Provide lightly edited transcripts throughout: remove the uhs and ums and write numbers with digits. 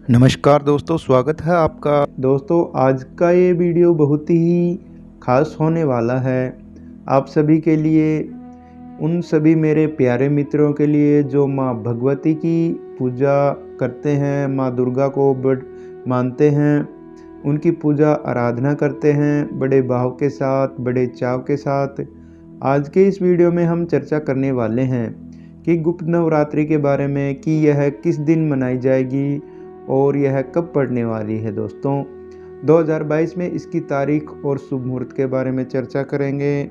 नमस्कार दोस्तों, स्वागत है आपका। दोस्तों, आज का ये वीडियो बहुत ही खास होने वाला है आप सभी के लिए, उन सभी मेरे प्यारे मित्रों के लिए जो माँ भगवती की पूजा करते हैं, माँ दुर्गा को बड़ मानते हैं, उनकी पूजा आराधना करते हैं बड़े भाव के साथ, बड़े चाव के साथ। आज के इस वीडियो में हम चर्चा करने वाले हैं कि गुप्त नवरात्रि के बारे में, कि यह किस दिन मनाई जाएगी और यह कब पड़ने वाली है। दोस्तों, 2022 में इसकी तारीख और शुभ मुहूर्त के बारे में चर्चा करेंगे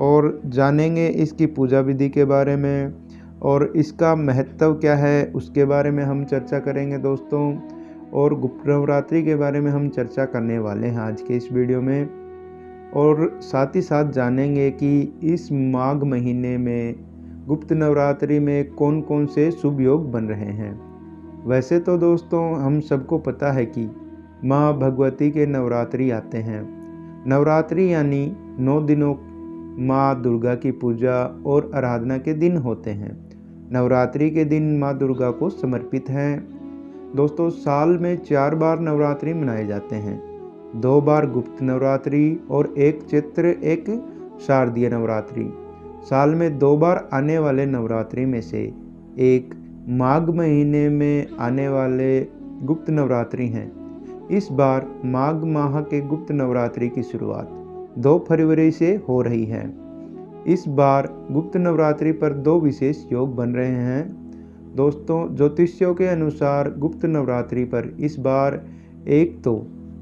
और जानेंगे इसकी पूजा विधि के बारे में और इसका महत्व क्या है उसके बारे में हम चर्चा करेंगे दोस्तों। और गुप्त नवरात्रि के बारे में हम चर्चा करने वाले हैं आज के इस वीडियो में, और साथ ही साथ जानेंगे कि इस माघ महीने में गुप्त नवरात्रि में कौन कौन से शुभ योग बन रहे हैं। वैसे तो दोस्तों हम सबको पता है कि माँ भगवती के नवरात्रि आते हैं। नवरात्रि यानी 9 दिनों माँ दुर्गा की पूजा और आराधना के दिन होते हैं। नवरात्रि के दिन माँ दुर्गा को समर्पित हैं। दोस्तों, साल में 4 बार नवरात्रि मनाए जाते हैं, 2 बार गुप्त नवरात्रि और एक चैत्र, एक शारदीय नवरात्रि। साल में 2 बार आने वाले नवरात्रि में से एक माघ महीने में आने वाले गुप्त नवरात्रि हैं। इस बार माघ माह के गुप्त नवरात्रि की शुरुआत 2 फरवरी से हो रही है। इस बार गुप्त नवरात्रि पर 2 विशेष योग बन रहे हैं। दोस्तों, ज्योतिषियों के अनुसार गुप्त नवरात्रि पर इस बार एक तो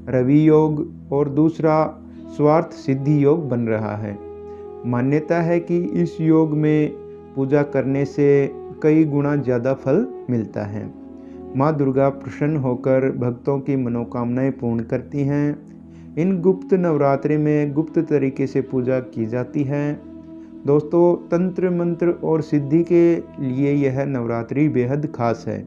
रवि योग और दूसरा स्वार्थ सिद्धि योग बन रहा है। मान्यता है कि इस योग में पूजा करने से कई गुना ज़्यादा फल मिलता है। माँ दुर्गा प्रसन्न होकर भक्तों की मनोकामनाएं पूर्ण करती हैं। इन गुप्त नवरात्रि में गुप्त तरीके से पूजा की जाती है। दोस्तों, तंत्र मंत्र और सिद्धि के लिए यह नवरात्रि बेहद खास है।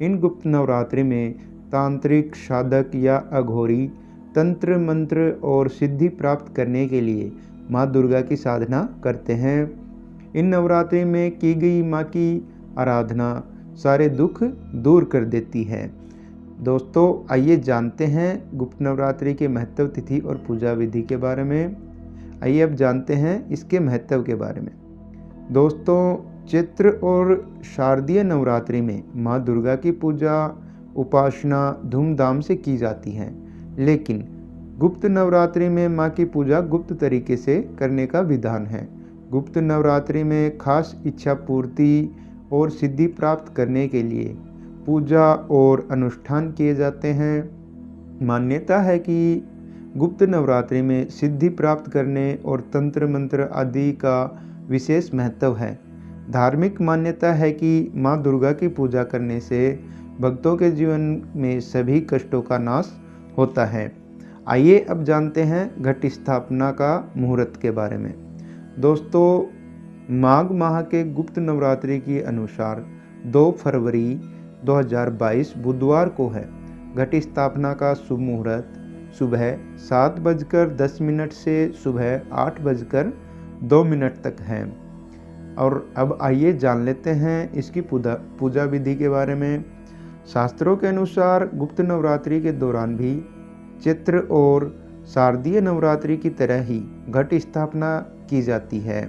इन गुप्त नवरात्रि में तांत्रिक साधक या अघोरी तंत्र मंत्र और सिद्धि प्राप्त करने के लिए माँ दुर्गा की साधना करते हैं। इन नवरात्रि में की गई माँ की आराधना सारे दुख दूर कर देती है। दोस्तों, आइए जानते हैं गुप्त नवरात्रि के महत्व, तिथि और पूजा विधि के बारे में। आइए अब जानते हैं इसके महत्व के बारे में। दोस्तों, चैत्र और शारदीय नवरात्रि में माँ दुर्गा की पूजा उपासना धूमधाम से की जाती है, लेकिन गुप्त नवरात्रि में माँ की पूजा गुप्त तरीके से करने का विधान है। गुप्त नवरात्रि में खास इच्छा पूर्ति और सिद्धि प्राप्त करने के लिए पूजा और अनुष्ठान किए जाते हैं। मान्यता है कि गुप्त नवरात्रि में सिद्धि प्राप्त करने और तंत्र मंत्र आदि का विशेष महत्व है। धार्मिक मान्यता है कि माँ दुर्गा की पूजा करने से भक्तों के जीवन में सभी कष्टों का नाश होता है। आइए अब जानते हैं घट स्थापना का मुहूर्त के बारे में। दोस्तों, माघ माह के गुप्त नवरात्रि के अनुसार 2 फरवरी 2022 बुधवार को है। घट स्थापना का शुभ मुहूर्त सुबह 7:10 से सुबह 8:02 तक है। और अब आइए जान लेते हैं इसकी पूजा विधि के बारे में। शास्त्रों के अनुसार गुप्त नवरात्रि के दौरान भी चैत्र और शारदीय नवरात्रि की तरह ही घट स्थापना की जाती है।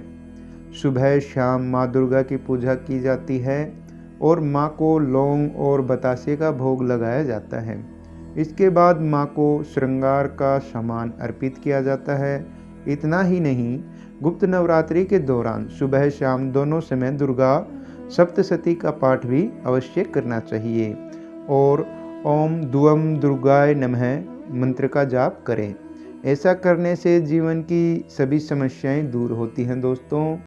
सुबह शाम माँ दुर्गा की पूजा की जाती है और माँ को लौंग और बतासे का भोग लगाया जाता है। इसके बाद माँ को श्रृंगार का सामान अर्पित किया जाता है। इतना ही नहीं, गुप्त नवरात्रि के दौरान सुबह शाम दोनों समय दुर्गा सप्तशती का पाठ भी अवश्य करना चाहिए और ओम द्वम दुर्गाय नमः मंत्र का जाप करें। ऐसा करने से जीवन की सभी समस्याएं दूर होती हैं। दोस्तों,